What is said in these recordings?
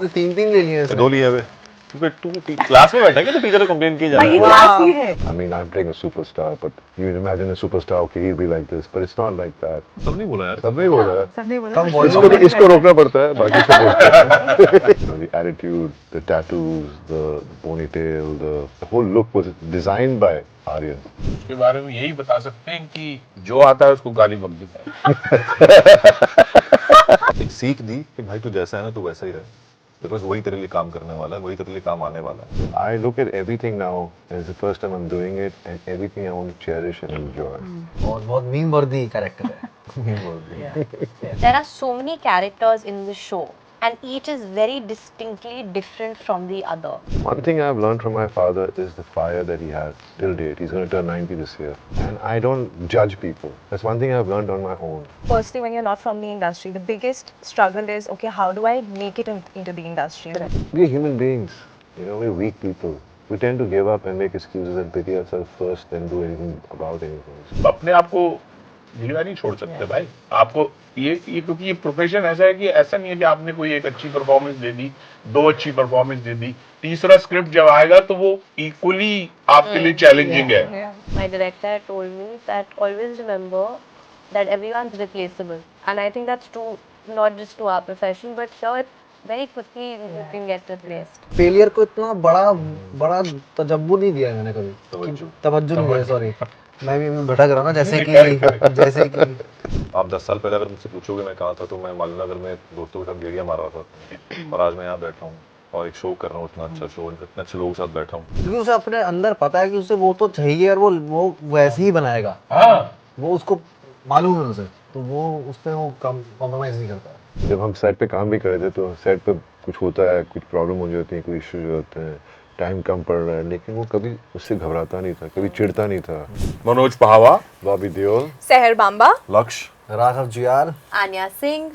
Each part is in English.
तीन ले लिए दो लिए हुए क्योंकि तू क्लास में बैठा है तो टीचर ने कंप्लेन की जा रही है। I mean, I'm playing a superstar, but you imagine a superstar, okay, he'll be like this, but it's not like that. सब नहीं बोला यार। सबने बोला है। सबने बोला कम वॉल्यूम इसको रोकना पड़ता है, बाकी सब बोलते हैं। You know, the attitude, the tattoos, the ponytail, the whole look was designed by Aryan. उसके बारे में यही बता सकते हैं कि जो आता है उसको गाली बक देता है। एक सीख दी कि भाई तू जैसा है ना तू वैसा ही रहे, बिकॉज वही तेरे लिए काम करने वाला है, वही तेरे लिए काम आने वाला है। I look at everything now as the first time I'm doing it, and everything I want to cherish and enjoy. और बहुत मीम वर्दी कैरेक्टर है। There are so many characters in the show, and each is very distinctly different from the other. One thing I've learned from my father is the fire that he has till date. He's going to turn 90 this year. And I don't judge people. That's one thing I've learned on my own. Firstly, when you're not from the industry, the biggest struggle is, okay, how do I make it into the industry? We're human beings. You know, we're weak people. We tend to give up and make excuses and pity ourselves first, then do anything about anything. अपने आप को ढीला नहीं छोड़ सकते भाई। आपको ये क्योंकि ये प्रोफेशन ऐसा है कि ऐसा नहीं है कि आपने कोई एक अच्छी परफॉर्मेंस दे दी, दो अच्छी परफॉर्मेंस दे दी, तीसरा स्क्रिप्ट जब आएगा तो वो इक्वली आपके लिए चैलेंजिंग है। My director told me that always remember that everyone's replaceable, and I think that's true not just to our profession, but here very quickly you can get replaced. Failure को इतना बड़ा तजब्बु नहीं दिया मैंने कभी। तवज्जो नहीं दिया, सॉरी। मैं भी भटक रहा हूँ ना, जैसे कि आप 10 साल पहले अगर मुझसे पूछोगे मैं कहाँ था तो मैं मालूनगर में दोस्तों के साथ गेड़ियाँ मार रहा था, और आज मैं यहाँ बैठा हूँ और एक शो कर रहा हूँ, इतना अच्छा शो, इतने अच्छे लोगों के साथ बैठा हूँ। क्योंकि उसे अपने अंदर पता है कि उसे वो तो चाहिए और वो वैसे ही बनाएगा। वो उसको मालूम है उसे, तो वो उसमें वो कॉम्प्रोमाइज नहीं करता। जब हम सेट पे काम भी कर रहे थे तो सेट पे कुछ होता है, कुछ प्रॉब्लम हो जाती है, कोई इश्यूज होते हैं, टाइम कम पड़ रहा है, लेकिन वो कभी उससे घबराता नहीं था, कभी चिढ़ता नहीं था। मनोज पहावा, बॉबी देओल, Seher Bamba, लक्ष्य, Raghav Juyal, Anya Singh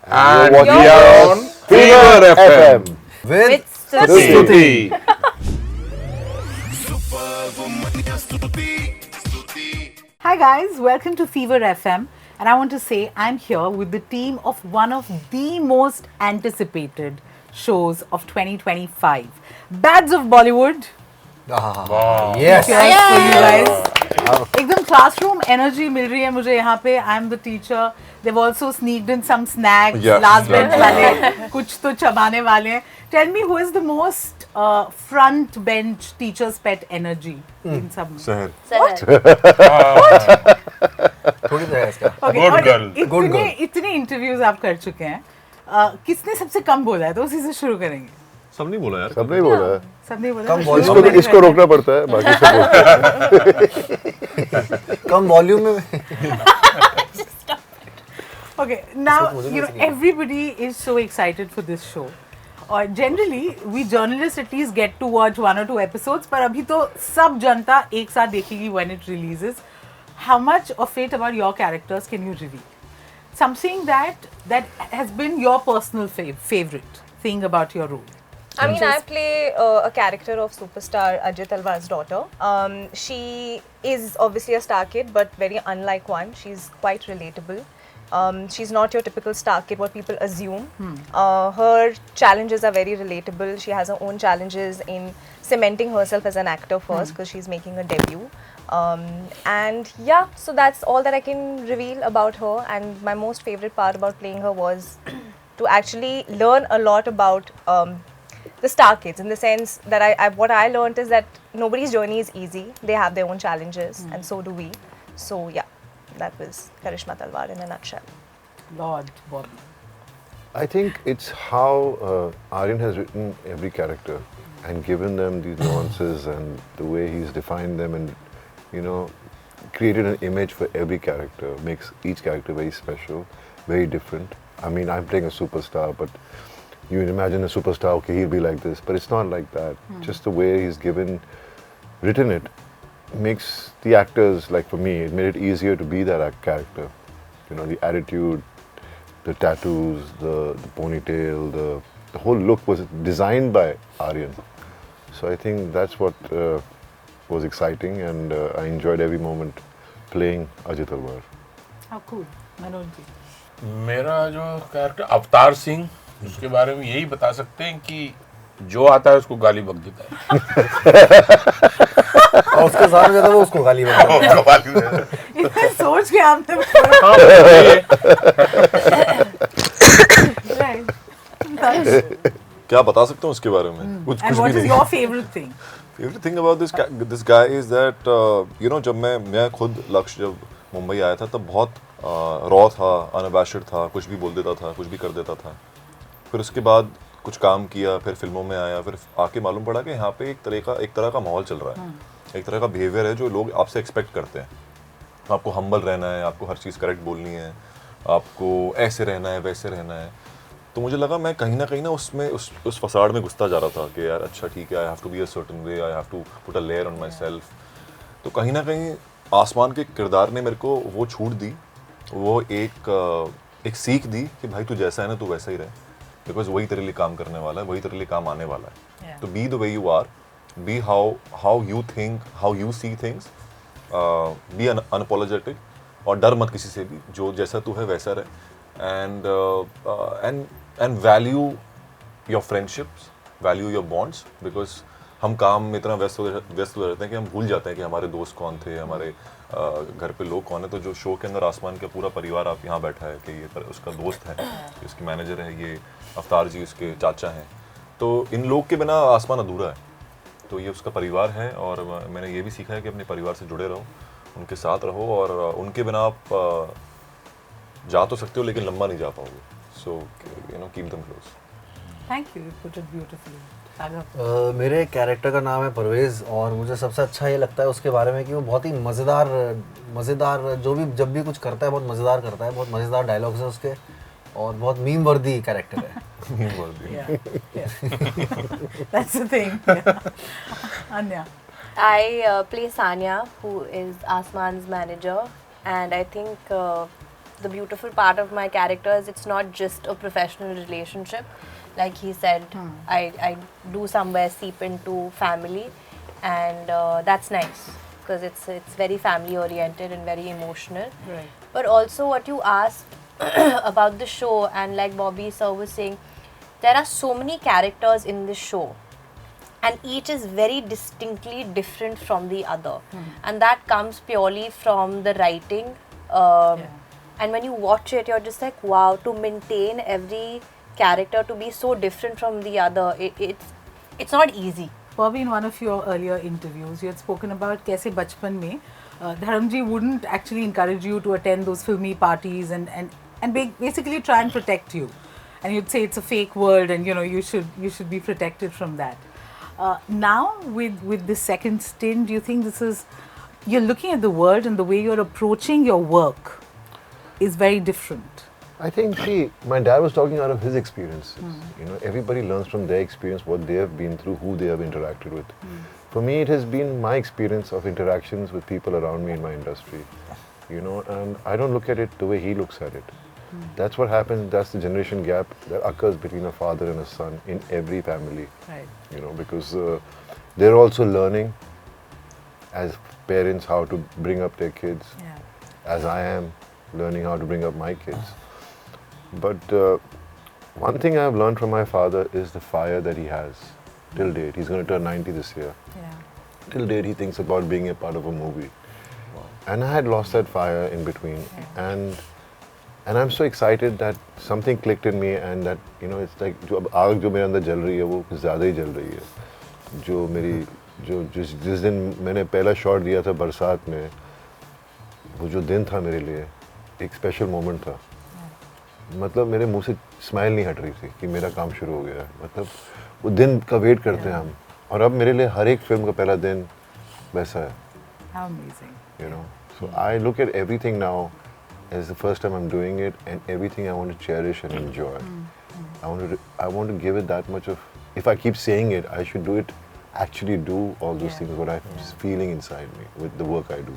and we are on Fever FM with Stuti. Hi guys, welcome to Fever FM, and I want to say I'm here with the team of one of the most anticipated shows of 2025, Bads of Bollywood. yes, Cheers for you guys. एकदम classroom energy मिल रही है मुझे यहाँ पे. I'm the teacher. They've also sneaked in some snacks. Yeah, Last bench वाले कुछ तो चबाने वाले हैं. Tell me who is the most front bench teacher's pet energy in सब में? शहर, थोड़ी देर है इसका। Okay, Good और girl. इतने इंटरव्यूज आप कर चुके हैं. किसने सबसे कम बोला है, तो उसी से शुरू करेंगे. सब नहीं बोला यार। सबने बोला है। सबने बोला कम है? वॉल्यूम इसको रोकना पड़ता है, बाकी सब बोलते हैं। कम वॉल्यूम में। Okay, now you know everybody is so excited for this show. और generally we journalists at least get to watch 1 or 2 episodes, पर अभी तो सब जनता एक साथ देखेगी when it releases. How much of it about your characters can you reveal? Something that has been your personal favorite thing about your role. I mean, I play a character of superstar Ajay Talwar's daughter. She is obviously a star kid, but very unlike one. She's quite relatable. She's not your typical star kid, what people assume. Her challenges are very relatable. She has her own challenges in cementing herself as an actor first, because she's making a debut. And yeah, so that's all that I can reveal about her. And my most favorite part about playing her was to actually learn a lot about the star kids, in the sense that what I learned is that nobody's journey is easy. They have their own challenges, and so do we. So yeah, that was Karishma Talwar in a nutshell. Lord Bobby. I think it's how Aryan has written every character and given them these nuances and the way he's defined them, and you know, created an image for every character, makes each character very special, very different. I mean, I'm playing a superstar, but you imagine a superstar, okay, he'll be like this, but it's not like that. Just the way he's written it, makes the actors, like for me, it made it easier to be that character. You know, the attitude, the tattoos, the ponytail, the whole look was designed by Aryan. So I think that's what was exciting, and I enjoyed every moment playing Ajay Talwar. How cool. Manoj ji. मेरा जो character Avtar Singh, उसके बारे में यही बता सकते हैं कि जो आता है उसको गाली बक देता है। और उसके साथ में वो उसको गाली बकता है। गाली देता है। इतना सोच के आपने Right. That's- क्या बता सकता हूँ उसके बारे में? कुछ And कुछ what भी is नहीं। your favorite thing? Favorite thing about this guy is that you know, जब मैं खुद लक्ष्य जब मुंबई आया था तब बहुत रॉ था, अनअबैशड था, कुछ भी बोल देता था, कुछ भी कर देता था। फिर उसके बाद कुछ काम किया, फिर फिल्मों में आया, फिर आके मालूम पड़ा कि यहाँ पे एक तरह का माहौल चल रहा है, एक तरह का बिहेवियर है जो लोग आपसे एक्सपेक्ट करते हैं। आपको हम्बल रहना है, आपको हर चीज़ करेक्ट बोलनी है, आपको ऐसे रहना है, वैसे रहना है। तो मुझे लगा मैं कहीं ना उसमें उस फसाड में घुसता जा रहा था कि यार अच्छा ठीक है, I have to be a certain way, I have to put a layer on myself. तो कहीं ना कहीं आसमान के किरदार ने मेरे को वो छूट दी, वो एक सीख दी कि भाई तू जैसा है ना, तू वैसा ही रहे, बिकॉज वही तेरे लिए काम करने वाला है, वही तेरे लिए काम आने वाला है। तो be the way you are, be how you think, how you see things, be unapologetic, और डर मत किसी से भी, जो जैसा तू है वैसा रहे, and value your friendships, value your bonds, because हम काम में इतना व्यस्त हो रहते हैं कि हम भूल जाते हैं कि हमारे दोस्त कौन थे, हमारे घर पे लोग कौन है। तो जो शो के अंदर आसमान का पूरा परिवार आप यहाँ बैठा है कि ये उसका दोस्त है, इसकी मैनेजर है, ये अवतार जी उसके चाचा हैं, तो इन लोग के बिना आसमान अधूरा है। तो ये उसका परिवार है, और मैंने ये भी सीखा है कि अपने परिवार से जुड़े रहो, उनके साथ रहो, और उनके बिना आप जा तो सकते हो लेकिन लंबा नहीं जा पाओगे। So you know, keep them close. Thank you. You put it beautifully. Sagar. मेरे कैरेक्टर का नाम है परवेज़, और मुझे सबसे अच्छा ये लगता है उसके बारे में कि वो बहुत ही मज़ेदार जब भी कुछ करता है बहुत मज़ेदार करता है, बहुत मज़ेदार डायलॉग्स हैं उसके, और बहुत मीम वर्दी कैरेक्टर है। That's the thing. Anya. I play Sanya, who is Asman's manager, and I think the beautiful part of my character is it's not just a professional relationship. Like he said, I do somewhere seep into family, and that's nice because it's very family oriented and very emotional. Right. But also what you asked about the show, and like Bobby sir was saying, there are so many characters in this show, and each is very distinctly different from the other, and that comes purely from the writing. And when you watch it, you're just like, wow, to maintain every character to be so different from the other, it's not easy. Bobby, in one of your earlier interviews, you had spoken about कैसे बचपन में Dharamji wouldn't actually encourage you to attend those filmy parties and basically try and protect you, and you'd say it's a fake world, and you know you should be protected from that. Now with this second stint, do you think this is, you're looking at the world and the way you're approaching your work is very different? I think, see, my dad was talking out of his experiences. You know, everybody learns from their experience, what they have been through, who they have interacted with. For me, it has been my experience of interactions with people around me in my industry. You know, and I don't look at it the way he looks at it. That's what happens, that's the generation gap that occurs between a father and a son in every family. Right. You know, because they're also learning as parents how to bring up their kids, as I am learning how to bring up my kids. But one thing I've learned from my father is the fire that he has till date. He's going to turn 90 this year. Yeah. Till date, he thinks about being a part of a movie. And I had lost that fire in between. And I'm so excited that something clicked in me, and that, you know, it's like जो अब आग जो मेरे अंदर जल रही है वो कुछ ज़्यादा ही जल रही है. जो मेरी जो जिस दिन मैंने पहला शॉट दिया था बरसात में, वो जो दिन था मेरे लिए एक स्पेशल मोमेंट था. मतलब मेरे मुंह से स्माइल नहीं हट रही थी कि मेरा काम शुरू हो गया है. मतलब वो दिन का वेट करते हैं हम, और अब मेरे लिए हर एक फिल्म का पहला दिन वैसा है. How amazing. You know, so I look at everything now as the first time I'm doing it, and everything I want to cherish and enjoy. I want to give it that much of, if I keep saying it, I should do it, actually do all those things what I'm feeling inside me with the work I do.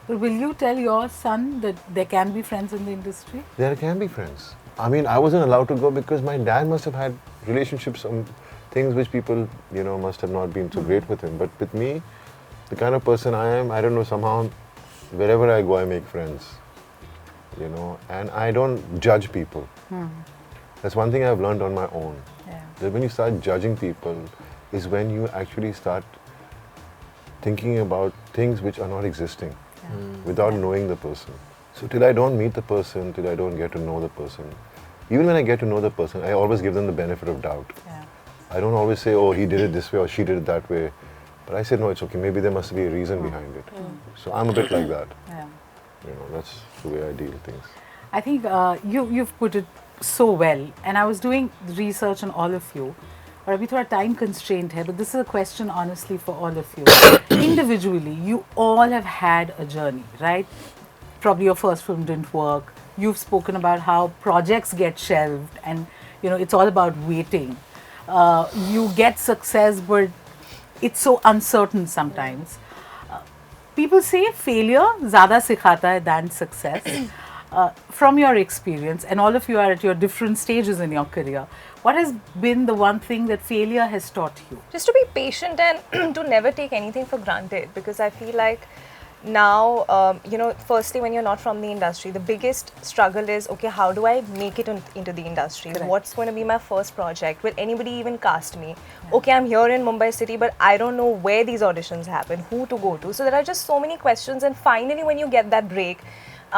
But will you tell your son that there can be friends in the industry? There can be friends. I mean, I wasn't allowed to go because my dad must have had relationships, things which people, you know, must have not been so great with him. But with me, the kind of person I am, I don't know, somehow, wherever I go, I make friends. You know, and I don't judge people. That's one thing I've learned on my own. Yeah. That when you start judging people is when you actually start thinking about things which are not existing without knowing the person. So till I don't meet the person, till I don't get to know the person, even when I get to know the person, I always give them the benefit of doubt. Yeah. I don't always say, oh, he did it this way or she did it that way. But I say, no, it's okay. Maybe there must be a reason behind it. So I'm a bit like that. Yeah. You know, that's the way I deal with things. I think you've put it so well, and I was doing research on all of you. और अभी थोड़ा time constraint है, but this is a question honestly for all of you. Individually, you all have had a journey, right? Probably your first film didn't work. You've spoken about how projects get shelved, and you know it's all about waiting. You get success, but it's so uncertain sometimes. People say failure ज़्यादा सिखाता है than success. From your experience, and all of you are at your different stages in your career, what has been the one thing that failure has taught you? Just to be patient and to never take anything for granted, because I feel like now, you know, firstly, when you're not from the industry, the biggest struggle is, okay, how do I make it into the industry? Correct. What's going to be my first project? Will anybody even cast me? Okay, I'm here in Mumbai city, but I don't know where these auditions happen, who to go to. So there are just so many questions, and finally when you get that break,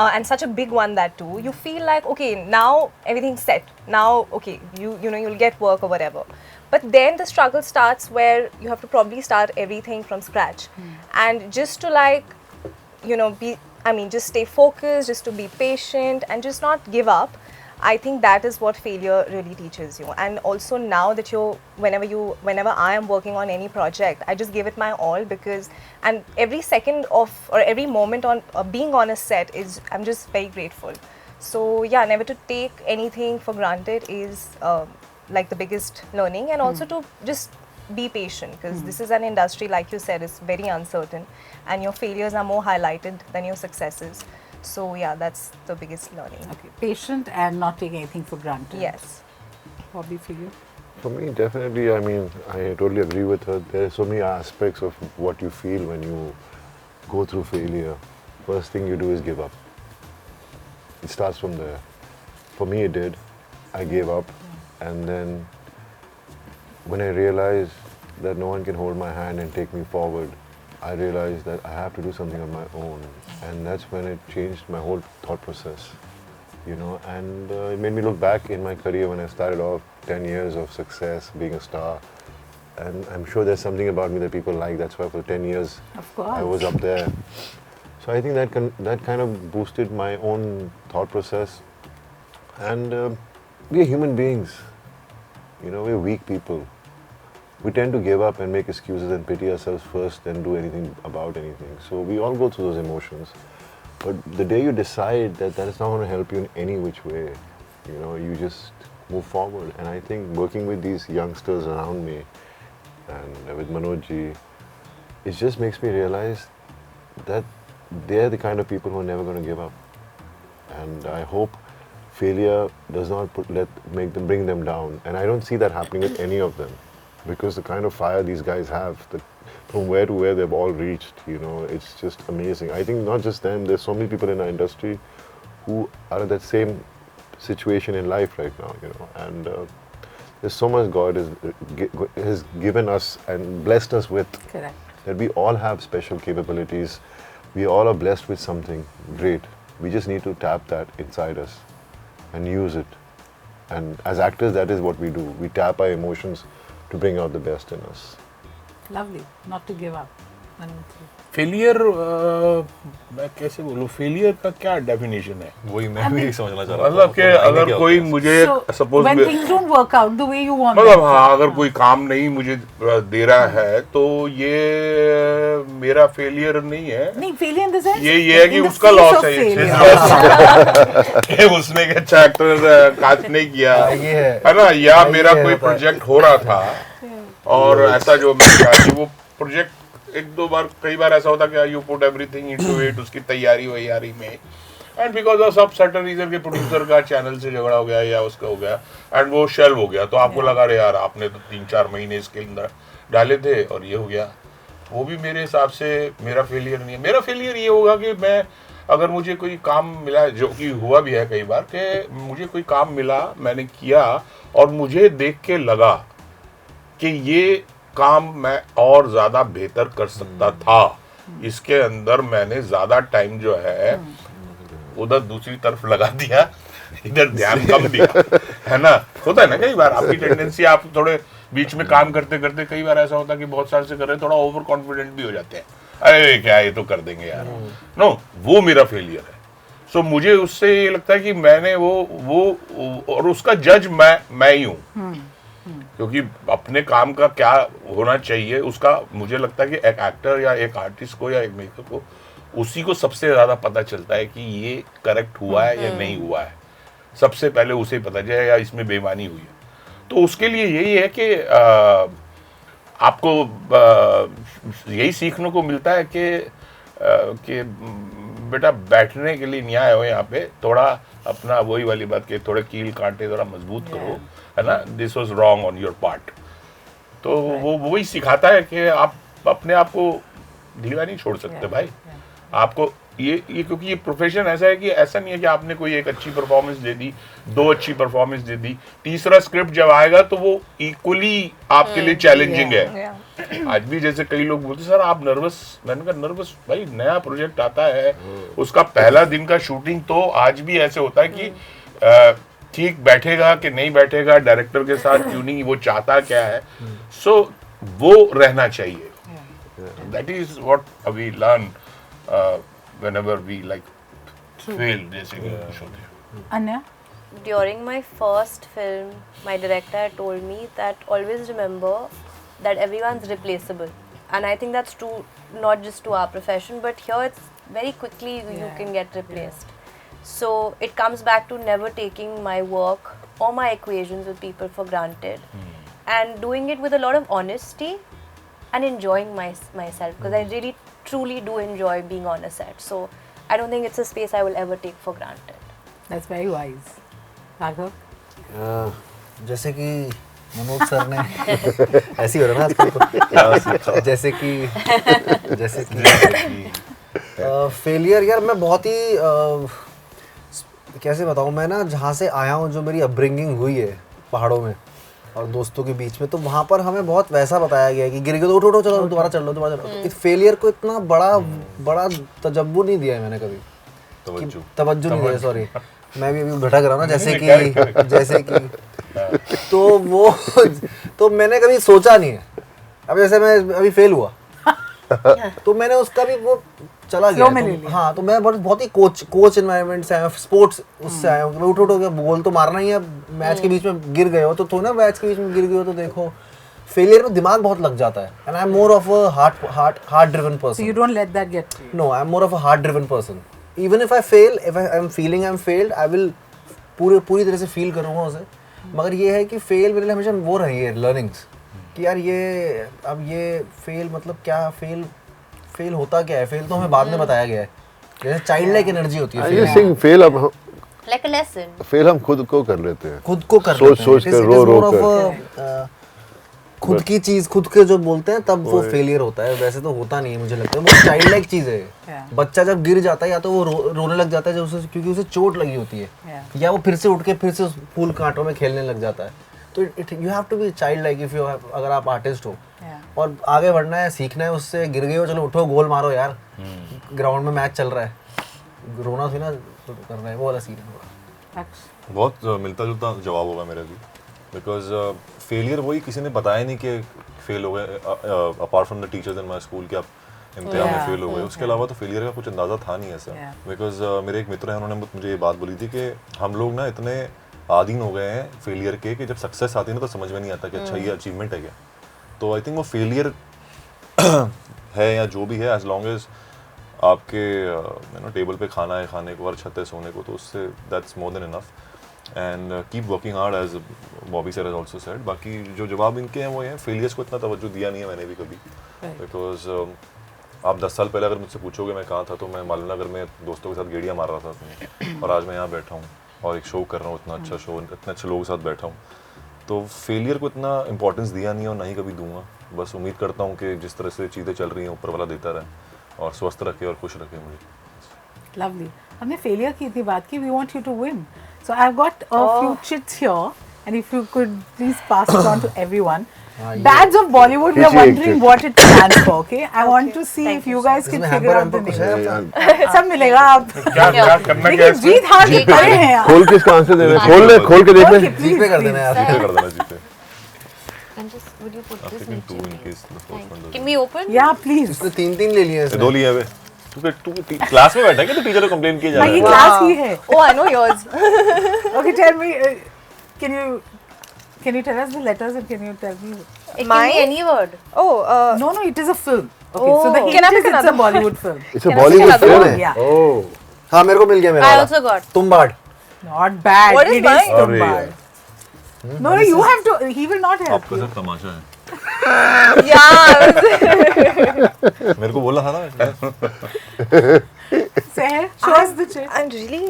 and such a big one that too, you feel like, okay, now everything's set. Now, okay, you know, you'll get work or whatever. But then the struggle starts where you have to probably start everything from scratch. And just to like, you know, just stay focused, just to be patient and just not give up. I think that is what failure really teaches you. And also now that whenever I am working on any project, I just give it my all, because, and every second of, or every moment on being on a set is, I'm just very grateful. So yeah, never to take anything for granted is like the biggest learning, and also to just be patient, because this is an industry, like you said, is very uncertain, and your failures are more highlighted than your successes. So yeah, that's the biggest learning. Okay, patient and not take anything for granted. Yes. Bobby, for you? For me, definitely, I mean, I totally agree with her. There are so many aspects of what you feel when you go through failure. First thing you do is give up. It starts from there. For me, it did. I gave up. And then when I realized that no one can hold my hand and take me forward, I realized that I have to do something on my own. And that's when it changed my whole thought process, you know. And it made me look back in my career when I started off, 10 years of success, being a star. And I'm sure there's something about me that people like. That's why for 10 years Of course. I was up there. So I think that kind of boosted my own thought process. And we are human beings. You know, we're weak people. We tend to give up and make excuses and pity ourselves first, then do anything about anything. So we all go through those emotions. But the day you decide that that is not going to help you in any which way, you know, you just move forward. And I think working with these youngsters around me and with Manojji, it just makes me realize that they're the kind of people who are never going to give up. And I hope failure does not bring them down. And I don't see that happening with any of them, because the kind of fire these guys have, from where to where they've all reached, you know, it's just amazing. I think not just them, there's so many people in our industry who are in that same situation in life right now, you know, and there's so much God has given us and blessed us with. Correct. That we all have special capabilities. We all are blessed with something great. We just need to tap that inside us and use it. And as actors, that is what we do. We tap our emotions to bring out the best in us. Lovely. Not to give up. Failure मैं कैसे बोलूं, failure का क्या definition है? वही मैं भी समझना चाह रहा था। मतलब कि अगर कोई मुझे suppose when things don't work out the way you want मतलब them हाँ, अगर कोई काम नहीं मुझे दे रहा है तो ये मेरा फेलियर नहीं है। नहीं, failure in the sense ये है कि in the उसका face लॉस of है, failure. कि उसने एक अच्छा एक्टर कास्ट नहीं किया है ना, या मेरा कोई प्रोजेक्ट हो रहा था और ऐसा जो मैं चाहता हूँ वो प्रोजेक्ट एक दो बार कई बार ऐसा होता कि you put everything into it, उसकी तैयारी वैयारी में, एंड बिकॉज ऑफ सब सर्टेन रीजन के प्रोड्यूसर का चैनल से झगड़ा हो गया या उसका हो गया एंड वो शेल्व हो गया, तो आपको लगा रे यार आपने तो 3-4 महीने इसके अंदर डाले थे और ये हो गया। वो भी मेरे हिसाब से मेरा फेलियर नहीं है। मेरा फेलियर ये होगा कि मैं अगर मुझे कोई काम मिला, जो कि हुआ भी है कई बार, कि मुझे कोई काम मिला, मैंने किया और मुझे देख के लगा कि ये काम मैं और ज्यादा बेहतर कर सकता था, इसके अंदर मैंने ज्यादा टाइम जो है उधर दूसरी तरफ लगा दिया, इधर ध्यान कम दिया, है ना। होता है ना कई बार आपकी टेंडेंसी, आप थोड़े बीच में काम करते करते कई बार ऐसा होता है कि बहुत साल से कर रहे हैं, थोड़ा ओवर कॉन्फिडेंट भी हो जाते हैं, अरे क्या ये तो कर देंगे यार, नो, वो मेरा फेलियर है। सो मुझे उससे ये लगता है कि मैंने वो और उसका जज मैं ही हूँ, क्योंकि अपने काम का क्या होना चाहिए उसका मुझे लगता है कि एक एक्टर या एक आर्टिस्ट को या एक मेकर को उसी को सबसे ज्यादा पता चलता है कि ये करेक्ट हुआ है या नहीं हुआ है, सबसे पहले उसे पता चले या इसमें बेईमानी हुई है। तो उसके लिए यही है कि आपको यही सीखने को मिलता है कि बेटा बैठने के लिए न्याय हो, यहाँ पे थोड़ा अपना वही वाली बात कि थोड़े कील कांटे थोड़ा मजबूत करो, है ना, this was wrong on your part. तो वो वही सिखाता है कि आप अपने आप को ढीला नहीं छोड़ सकते भाई, आपको ये क्योंकि ये प्रोफेशन ऐसा है कि ऐसा नहीं है कि आपने कोई एक अच्छी परफॉर्मेंस दे दी, 2 अच्छी परफॉर्मेंस दे दी, तीसरा स्क्रिप्ट जब आएगा तो वो इक्वली आपके लिए चैलेंजिंग है। आज भी जैसे कई लोग बोलते सर आप नर्वस, मैंने कहा नर्वस भाई, नया प्रोजेक्ट आता है, उसका पहला दिन का शूटिंग तो आज भी ऐसे होता है कि ठीक बैठेगा कि नहीं बैठेगा, डायरेक्टर के साथ ट्यूनिंग वो चाहता क्या है, सो वो रहना चाहिए। That is what we learn whenever we like fail, जैसे कि कुछ होते हैं। Anya? During my first film, my director had told me that always remember that everyone's replaceable, and I think that's true not just to our profession, but here it's very quickly you can get replaced. So it comes back to never taking my work or my equations with people for granted, and doing it with a lot of honesty and enjoying myself, because I really truly do enjoy being on a set. So I don't think it's a space I will ever take for granted. That's very wise. Raghav? जैसे कि Manoj sir ने ऐसे ही हो रहा है ना आजकल, जैसे कि फेलियर यार, मैं बहुत ही कैसे बताऊँ, मैं ना जहाँ से आया हूँ, जो मेरी अपब्रिंगिंग हुई है पहाड़ों में और दोस्तों के बीच में, तो वहाँ पर हमें बहुत वैसा बताया गया है कि गिर गए तो उठो चलो दोबारा चल लो दोबारा चलो। तो इस फेलियर को इतना बड़ा तजब्बु नहीं दिया है मैंने कभी, तवज्जो नहीं दिया, सॉरी मैं भी अभी भटक रहा हूँ ना, जैसे कि तो वो तो मैंने कभी सोचा नहीं है। अब जैसे मैं अभी फेल हुआ तो मैंने उसका भी वो चला गया तो, हाँ, तो मैं बहुत ही कोच एनवायरनमेंट से आया हूँ, स्पोर्ट्स उससे आया हूँ, उठो के बॉल तो मारना ही है, मैच के बीच में गिर गए हो तो ना, मैच के बीच में गिर गए हो तो देखो, फेलियर में दिमाग बहुत लग जाता है, and I am more of a heart driven person. You don't let that get to you. No, I'm more of a heart driven person. Even if I fail, if I'm feeling I'm failed, I will पूरी तरह से feel करूँगा उसे। मगर ये है कि fail मेरे लिए हमेशा वो रही है लर्निंग्स, कि यार ये फेल मतलब क्या, फेल होता क्या है, फेल तो हमें बाद में बताया गया है, जैसे चाइल्ड लाइक एनर्जी होती है। फेल अब Like a lesson. फेल हम खुद को कर लेते हैं, खुद को कर लेते हैं, सोच कर रो कर, खुद की चीज खुद के जो बोलते हैं तब वो फेलियर होता है, वैसे तो होता नहीं है मुझे लगता है। वो चाइल्ड लाइक चीज है, बच्चा जब गिर जाता है या तो वो रोने लग जाता है जब उसे, क्योंकि उसे चोट लगी होती है, या वो फिर से उठ के फिर से उस फूल कांटों में खेलने लग जाता है। तो you have to be childlike if you, अगर आप आर्टिस्ट हो और आगे बढ़ना है, सीखना है उससे, गिर गए हो चलो उठो गोल मारो यार, ग्राउंड में मैच चल रहा है, रोना थी ना करना है, वो वाला सीन है। बहुत मिलता जुलता जवाब होगा मेरा भी, बिकॉज फेलियर वही किसी ने बताया नहीं कि फेल हो गए, apart from the teachers in my school कि आप इम्तिहान में फेल हो गए, उसके अलावा तो फेलियर का कुछ अंदाज़ा था नहीं ऐसा। बिकॉज मेरे एक मित्र हैं, उन्होंने मुझे ये बात बोली थी कि हम लोग ना इतने आदीन हो गए हैं फेलियर के कि जब सक्सेस आती है ना तो समझ में नहीं आता कि अच्छा ये अचीवमेंट है क्या। तो आई थिंक वो फेलियर है या जो भी है, एज लॉन्ग एज आपके टेबल पे खाना है खाने को और छत है सोने को, तो उससे that's more than enough, and keep working hard as Bobby sir has also said. बाकी जो जवाब इनके हैं वो हैं, फेलियर्स को इतना तवज्जो दिया नहीं है मैंने भी कभी, बिकॉज आप 10 साल पहले अगर मुझसे पूछोगे मैं कहाँ था, तो मैं मालूम नगर में दोस्तों के साथ गेड़ियाँ मार रहा था अपनी, और आज मैं यहाँ बैठा हूँ और एक शो कर रहा हूँ, इतना अच्छा शो, इतने अच्छे लोगों के साथ बैठा हूँ। तो फेलियर को इतना इंपॉर्टेंस दिया नहीं है और ना ही कभी दूंगा। बस उम्मीद करता हूँ कि जिस तरह से चीज़ें चल रही हैं ऊपर वाला देता रहे और स्वस्थ रखे और खुश रखे मुझे। Lovely. हमने failure की इतनी बात की. We want you to win. So I've got a few chits here, and if you could please pass it on to everyone. Dads of Bollywood, we are wondering what it stands for. Okay, I want to see if you guys can figure out the name. सब मिलेगा आप. क्या क्या करना क्या लेकिन जीत हार के खड़े हैं आप. खोल के इसका आंसर दे दे, खोल के देख ले. Okay, please, जीपे कर देना यार. जीपे कर देना जीपे. And just would you put this Taking two in niche? case the first one doesn't. Can we open? Yeah, please. इसने 3 ले लिए इसने. 2 लिए हुए. तू क्लास में बैठा है क्या? तो टीचर को कंप्लेन किया जा ये रहा है. class ही है. Oh, I know yours. Okay, tell me. Can you tell us the letters and can you tell me? It can Mine? be any word. Oh, No, it is a film. Okay, so the Can I hint pick is it's a another? Bollywood film. It's a Bollywood another film. one? Yeah. Oh. हाँ मेरे को मिल गया मेरा I वाला. also got. Tumbbad. Not bad. What is It is mine? Tumbad. No, you have to. He will not help आपका you. सिर्फ तमाशा है. yeah. मेरे को बोला था ना. Seher, show us the chit. I'm really.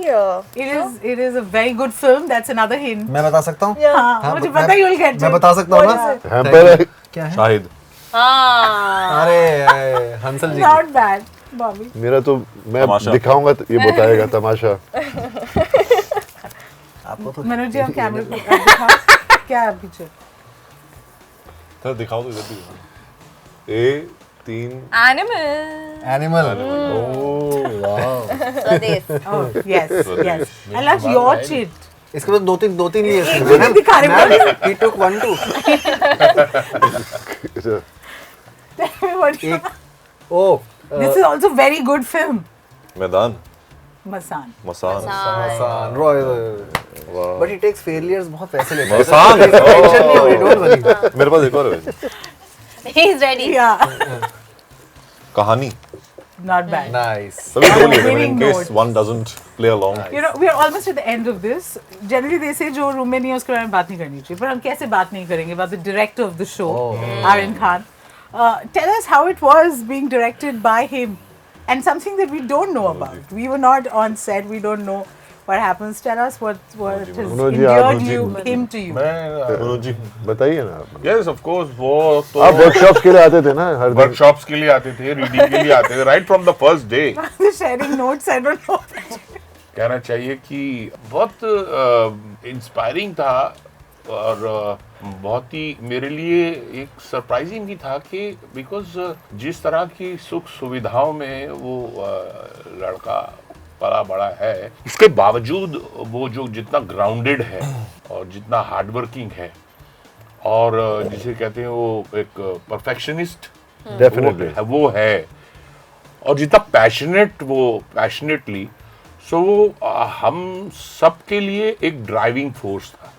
It is a very good film. That's another hint. मैं बता सकता हूँ. हाँ, मुझे पता है you'll get मैं it. बता सकता हूँ ना. Hamper है. क्या है? शाहिद. Ah. अरे हंसल जी. Not bad, Bobby. मेरा तो मैं तमाशा. दिखाऊंगा तो ये बताएगा तमाशा. आपको तो मनोज जी, आप कैमरे को दिखाओ. क्या है पीछे? तो दिखाओ तो इधर भी दिखाओ. A 3 Animal. एनिमल. ओह वाह. So this. Oh, yes, yes. And that's your chit. इसके बाद दो तीन लिए एक भी नहीं दिखा रहे हो. He took 1 2. What- एक. Oh. This is also very good film. मैदान. Masan. Masan. Hasan, Roy. But he takes failures बहुत पैसे लेता है. मसान. Tension नहीं हो रही, don't worry. मेरे पास एक और है. He's ready. Yeah, कहानी. not bad. Nice. सभी दो लिए थे, Winning in case notes. one doesn't play along. You know, we are almost at the end of this. Generally, they say जो रूम में नहीं है उसके बारे में बात नहीं करनी चाहिए. पर हम कैसे बात नहीं करेंगे about the director of the show, Aryan Khan. Tell us how it was being directed by him, and something that we don't know about. We were not on set. We don't know what happens. Tell us what has Manoj ji, आप endeared him to you. Manoj ji. बताइए ना आप. Yes of course वो तो आप workshops के लिए आते थे ना हर दिन. वर्कशॉप्स के लिए आते थे, रीडिंग के लिए आते थे, right from the first day. The sharing notes, I don't know. कहना चाहिए कि बहुत इंस्पायरिंग था और बहुत ही मेरे लिए एक सरप्राइजिंग भी था कि बिकॉज जिस तरह की सुख सुविधाओं में वो लड़का पला बड़ा है, उसके बावजूद वो जो जितना ग्राउंडेड है और जितना हार्डवर्किंग है और जिसे कहते हैं वो एक परफेक्शनिस्ट Definitely. वो है और जितना पैशनेटली सो वो हम सब के लिए एक ड्राइविंग फोर्स था.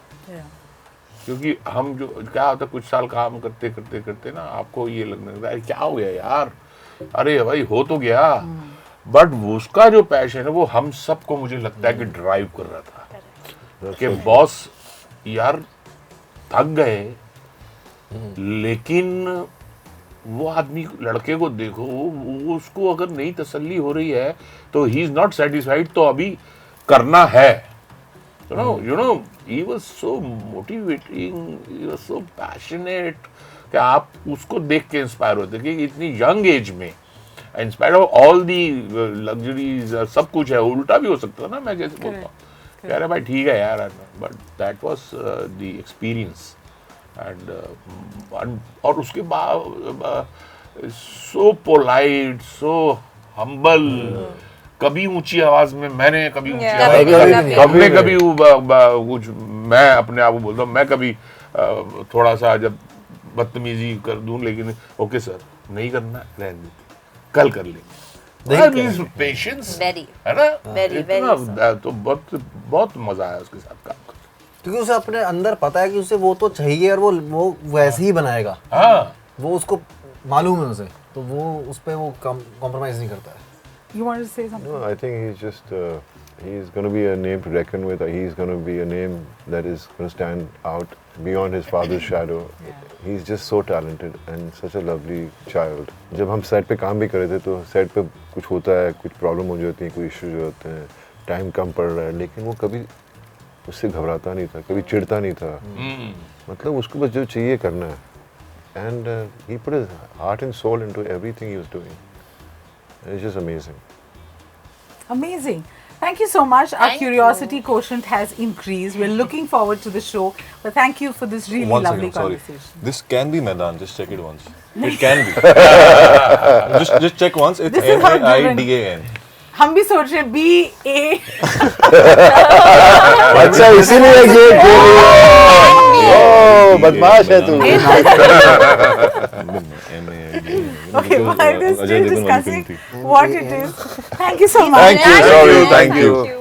क्योंकि हम जो क्या होता कुछ साल काम करते करते करते ना आपको ये लगने लगता है क्या हो गया यार, अरे भाई हो तो गया, बट उसका जो पैशन है वो हम सबको मुझे लगता है कि ड्राइव कर रहा था कि बॉस यार थक गए, लेकिन वो आदमी लड़के को देखो वो उसको अगर नहीं तसल्ली हो रही है तो ही इज नॉट सेटिस्फाइड, तो अभी करना है. You know, he was so motivating, he was so passionate कि आप उसको देख के इंस्पायर होते कि इतनी यंग एज में inspire of all the luxuries सब कुछ है. उल्टा भी हो सकता था ना, मैं जैसे बोलता हूँ कह रहे भाई ठीक है यार, but that was the experience and और उसके बाद सो पोलाइट, सो हम्बल. कभी ऊंची आवाज में मैंने कभी ऊंची आवाज में हमने कभी कुछ मैं अपने आप को बोलता हूँ, मैं कभी थोड़ा सा जब बदतमीजी कर दूं, लेकिन ओके सर नहीं करना रहने देते, कल कर लेंगे. पेशेंस है ना, इतना तो बहुत मजा आया उसके साथ काम करके. क्योंकि उसे अपने अंदर पता है कि उसे वो तो चाहिए और वो वैसे ही बनाएगा. हाँ, वो उसको मालूम है उसे, तो वो उस पे वो कॉम्प्रोमाइज नहीं करता है. You wanted to say something? No, I think he's just he's going to be a name to reckon with. He's going to be a name that is going to stand out beyond his father's shadow. He's just so talented and such a lovely child. जब हम set पे काम भी कर रहे थे तो set पे कुछ होता है, कुछ प्रॉब्लम हो जाती है, कोई इश्यूज होते हैं, टाइम कम पड़ रहा है, लेकिन वो कभी उससे घबराता नहीं था, कभी चिढ़ता नहीं था. मतलब उसको बस जो चाहिए करना है. And he put his heart and soul into everything he was doing. It's just amazing. Amazing. Thank you so much. Our Thank curiosity quotient has increased. We're looking forward to the show. But thank you for this really One lovely second, sorry. conversation. This can be Maidan. Just check it once. It can be. just check once. It's This is how driven- MAIDAN. हम भी सोच रहे BA. अच्छा इसीलिए gate खेली है। ओह बदमाश है तू। Okay, while we're still discussing what it is. Thank you so much. Thank you. Thank Sorry. you. Thank you. Thank you.